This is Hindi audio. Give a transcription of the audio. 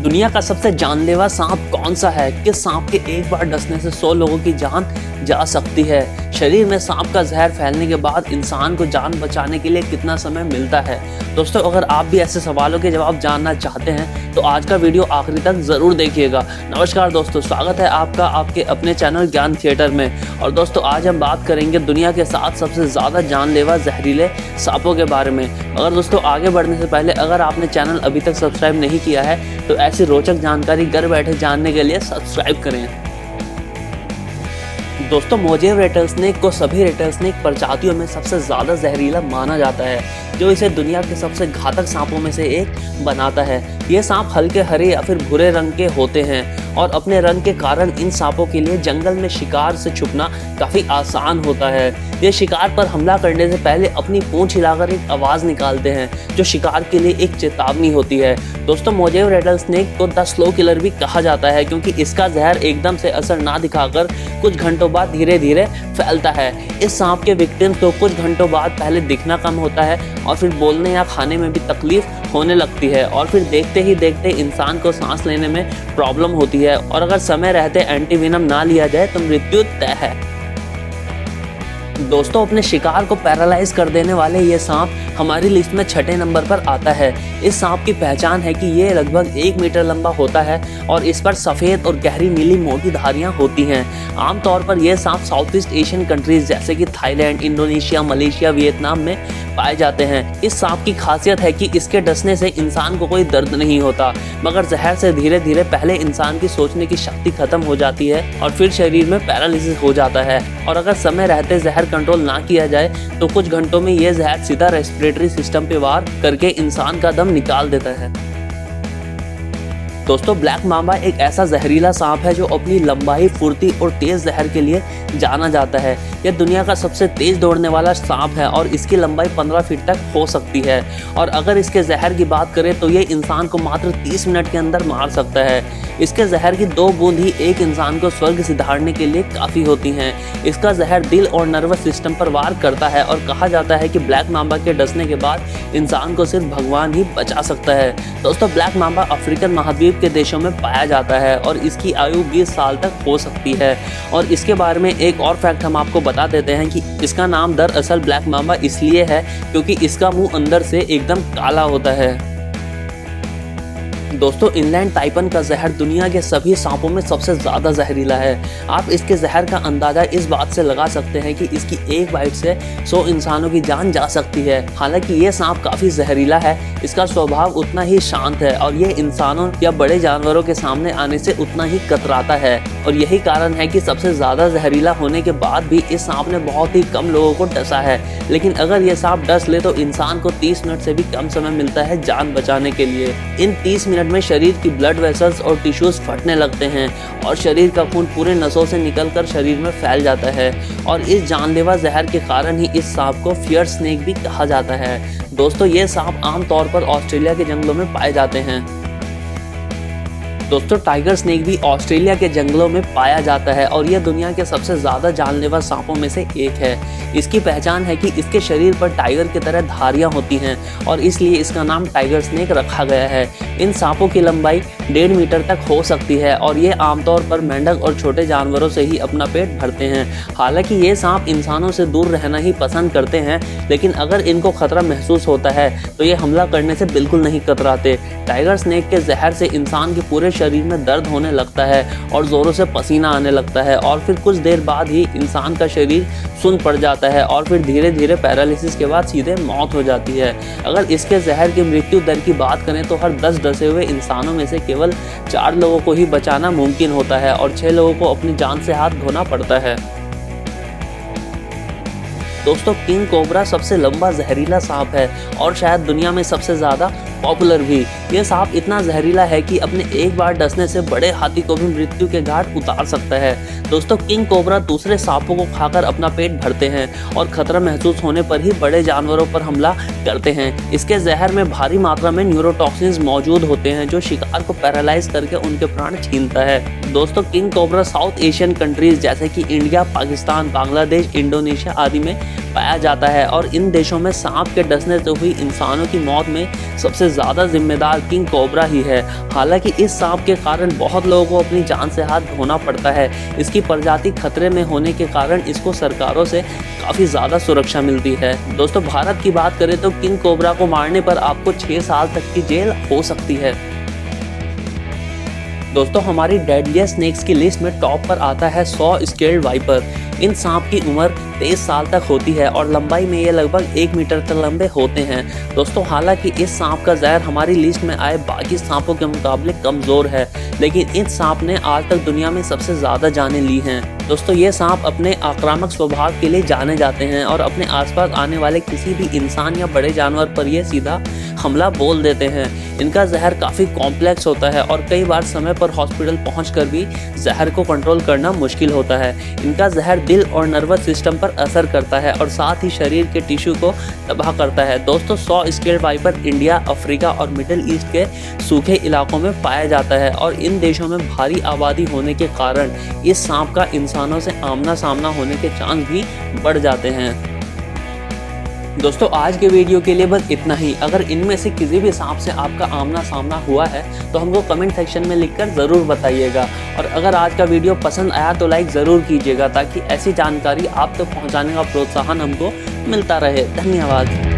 दुनिया का सबसे जानलेवा सांप कौन सा है? किस सांप के एक बार डसने से 100 लोगों की जान जा सकती है? शरीर में सांप का जहर फैलने के बाद इंसान को जान बचाने के लिए कितना समय मिलता है? दोस्तों, अगर आप भी ऐसे सवालों के जवाब जानना चाहते हैं तो आज का वीडियो आखिरी तक जरूर देखिएगा। नमस्कार दोस्तों, स्वागत है आपका आपके अपने चैनल ज्ञान थिएटर में। और दोस्तों, आज हम बात करेंगे दुनिया के 7 सबसे ज़्यादा जानलेवा जहरीले सांपों के बारे में। अगर दोस्तों आगे बढ़ने से पहले अगर आपने चैनल अभी तक सब्सक्राइब नहीं किया है तो ऐसी रोचक जानकारी घर बैठे जानने के लिए सब्सक्राइब करें। दोस्तों, मोजेव रेटलस्नेक को सभी रेटलस्नेक प्रजातियों में सबसे ज़्यादा जहरीला माना जाता है, जो इसे दुनिया के सबसे घातक सांपों में से एक बनाता है। ये सांप हल्के हरे या फिर भूरे रंग के होते हैं और अपने रंग के कारण इन सांपों के लिए जंगल में शिकार से छुपना काफ़ी आसान होता है। ये शिकार पर हमला करने से पहले अपनी पूंछ हिलाकर एक आवाज़ निकालते हैं, जो शिकार के लिए एक चेतावनी होती है। दोस्तों, मोजेव रेटलस्नेक को द स्लो किलर भी कहा जाता है, क्योंकि इसका जहर एकदम से असर ना दिखाकर कुछ घंटों बाद धीरे धीरे फैलता है। इस सांप के विक्टिम्स को कुछ घंटों बाद पहले दिखना कम होता है और फिर बोलने या खाने में भी तकलीफ होने लगती है, और फिर देखते ही देखते इंसान को सांस लेने में प्रॉब्लम होती है, और अगर समय रहते एंटीवेनम ना लिया जाए तो मृत्यु तय है। दोस्तों, अपने शिकार को पैरालाइज कर देने वाले ये सांप हमारी लिस्ट में 6ठे नंबर पर आता है। इस सांप की पहचान है कि ये लगभग 1 मीटर लंबा होता है और इस पर सफ़ेद और गहरी नीली मोटी धारियां होती हैं। आमतौर पर यह सांप साउथ ईस्ट एशियन कंट्रीज जैसे कि थाईलैंड, इंडोनेशिया, मलेशिया, वियतनाम में पाए जाते हैं। इस सांप की खासियत है कि इसके डसने से इंसान को कोई दर्द नहीं होता, मगर जहर से धीरे धीरे पहले इंसान की सोचने की शक्ति खत्म हो जाती है और फिर शरीर में पैरालिसिस हो जाता है। और अगर समय रहते जहर कंट्रोल ना किया जाए तो कुछ घंटों में यह जहर सीधा रेस्पिरेटरी सिस्टम पे वार करके इंसान का दम निकाल देता है। दोस्तों, ब्लैक मांबा एक ऐसा जहरीला सांप है जो अपनी लंबाई, फुर्ती और तेज जहर के लिए जाना जाता है। यह दुनिया का सबसे तेज दौड़ने वाला सांप है और इसकी लंबाई 15 फीट तक हो सकती है। और अगर इसके जहर की बात करें तो ये इंसान को मात्र 30 मिनट के अंदर मार सकता है। इसके जहर की 2 बूंद ही एक इंसान को स्वर्ग सिधारने के लिए काफ़ी होती हैं। इसका जहर दिल और नर्वस सिस्टम पर वार करता है और कहा जाता है कि ब्लैक मांबा के डसने के बाद इंसान को सिर्फ भगवान ही बचा सकता है। दोस्तों, ब्लैक मांबा अफ्रीकन महाद्वीप के देशों में पाया जाता है और इसकी आयु 20 साल तक हो सकती है। और इसके बारे में एक और फैक्ट हम आपको बता देते हैं कि इसका नाम दरअसल ब्लैक मांबा इसलिए है क्योंकि इसका मुंह अंदर से एकदम काला होता है। दोस्तों, इनलैंड टाइपन का जहर दुनिया के सभी सांपों में सबसे ज़्यादा जहरीला है। आप इसके जहर का अंदाज़ा इस बात से लगा सकते हैं कि इसकी एक बाइट से 100 इंसानों की जान जा सकती है। हालांकि ये सांप काफ़ी जहरीला है, इसका स्वभाव उतना ही शांत है और ये इंसानों या बड़े जानवरों के सामने आने से उतना ही कतराता है। और यही कारण है कि सबसे ज़्यादा जहरीला होने के बाद भी इस सांप ने बहुत ही कम लोगों को डसा है। लेकिन अगर ये सांप डस ले तो इंसान को 30 मिनट से भी कम समय मिलता है जान बचाने के लिए। इन 30 मिनट में शरीर की ब्लड वेसल्स और टिश्यूज फटने लगते हैं और शरीर का खून पूरे नसों से निकलकर शरीर में फैल जाता है। और इस जानलेवा जहर के कारण ही इस सांप को फियर स्नेक भी कहा जाता है। दोस्तों, ये सांप आमतौर पर ऑस्ट्रेलिया के जंगलों में पाए जाते हैं। दोस्तों, टाइगर स्नेक भी ऑस्ट्रेलिया के जंगलों में पाया जाता है और यह दुनिया के सबसे ज़्यादा जानलेवा सांपों में से एक है। इसकी पहचान है कि इसके शरीर पर टाइगर की तरह धारियां होती हैं और इसलिए इसका नाम टाइगर स्नेक रखा गया है। इन सांपों की लंबाई 1.5 मीटर तक हो सकती है और ये आमतौर पर मेंढक और छोटे जानवरों से ही अपना पेट भरते हैं। हालांकि ये सांप इंसानों से दूर रहना ही पसंद करते हैं, लेकिन अगर इनको खतरा महसूस होता है तो ये हमला करने से बिल्कुल नहीं कतराते। टाइगर स्नेक के जहर से इंसान के पूरे शरीर में दर्द होने लगता है और जोरों से पसीना आने लगता है और फिर कुछ देर बाद ही इंसान का शरीर सुन्न पड़ जाता है और फिर धीरे धीरे पैरालिसिस के बाद सीधे मौत हो जाती है। अगर इसके जहर की मृत्यु दर की बात करें तो हर 10 डसे हुए इंसानों में से केवल 4 लोगों को ही बचाना मुमकिन होता है और 6 लोगों को अपनी जान से हाथ धोना पड़ता है। दोस्तों, किंग कोबरा सबसे लंबा जहरीला सांप है और शायद दुनिया में सबसे ज़्यादा पॉपुलर भी। यह सांप इतना जहरीला है कि अपने एक बार डसने से बड़े हाथी को भी मृत्यु के घाट उतार सकता है। दोस्तों, किंग कोबरा दूसरे सांपों को खाकर अपना पेट भरते हैं और खतरा महसूस होने पर ही बड़े जानवरों पर हमला करते हैं। इसके जहर में भारी मात्रा में न्यूरोटॉक्सिन्स मौजूद होते हैं जो शिकार को पैरालाइज करके उनके प्राण छीनता है। दोस्तों, king cobra south Asian countries जैसे कि इंडिया, पाकिस्तान, बांग्लादेश, इंडोनेशिया आदि में पाया जाता है और इन देशों में सांप के डसने से हुई इंसानों की मौत में सबसे ज़्यादा जिम्मेदार शिकार किंग कोबरा ही है। हालांकि इस सांप के कारण बहुत लोगों को अपनी जान से हाथ धोना पड़ता है। इसकी प्रजाति खतरे में होने के कारण इसको सरकारों से काफ़ी ज़्यादा सुरक्षा मिलती है। दोस्तों भारत की बात करें तो किंग कोबरा को मारने पर आपको 6 साल तक की जेल हो सकती है। दोस्तों हमारी डेडलिएस्ट स्नेक्स की लिस्ट में टॉप पर आता है सॉ स्केल्ड वाइपर। इन सांप की उम्र 23 साल तक होती है और लंबाई में ये लगभग 1 मीटर तक लंबे होते हैं। दोस्तों हालांकि इस सांप का जहर हमारी लिस्ट में आए बाकी सांपों के मुकाबले कमज़ोर है, लेकिन इस सांप ने आज तक दुनिया में सबसे ज़्यादा जानें ली हैं। दोस्तों ये सांप अपने आक्रामक स्वभाव के लिए जाने जाते हैं और अपने आसपास आने वाले किसी भी इंसान या बड़े जानवर पर ये सीधा हमला बोल देते हैं। इनका जहर काफ़ी कॉम्प्लेक्स होता है और कई बार समय पर हॉस्पिटल पहुंचकर भी जहर को कंट्रोल करना मुश्किल होता है। इनका जहर दिल और नर्वस सिस्टम पर असर करता है और साथ ही शरीर के टिश्यू को तबाह करता है। दोस्तों saw scaled viper India, Africa और मिडिल ईस्ट के सूखे इलाकों में पाया जाता है और इन देशों में भारी आबादी होने के कारण इस सांप का इंसानों से आमना सामना होने के चांस भी बढ़ जाते हैं। दोस्तों आज के वीडियो के लिए बस इतना ही। अगर इनमें से किसी भी सांप से आपका आमना सामना हुआ है तो हमको कमेंट सेक्शन में लिखकर ज़रूर बताइएगा। और अगर आज का वीडियो पसंद आया तो लाइक ज़रूर कीजिएगा ताकि ऐसी जानकारी आप तक पहुंचाने का प्रोत्साहन हमको मिलता रहे। धन्यवाद।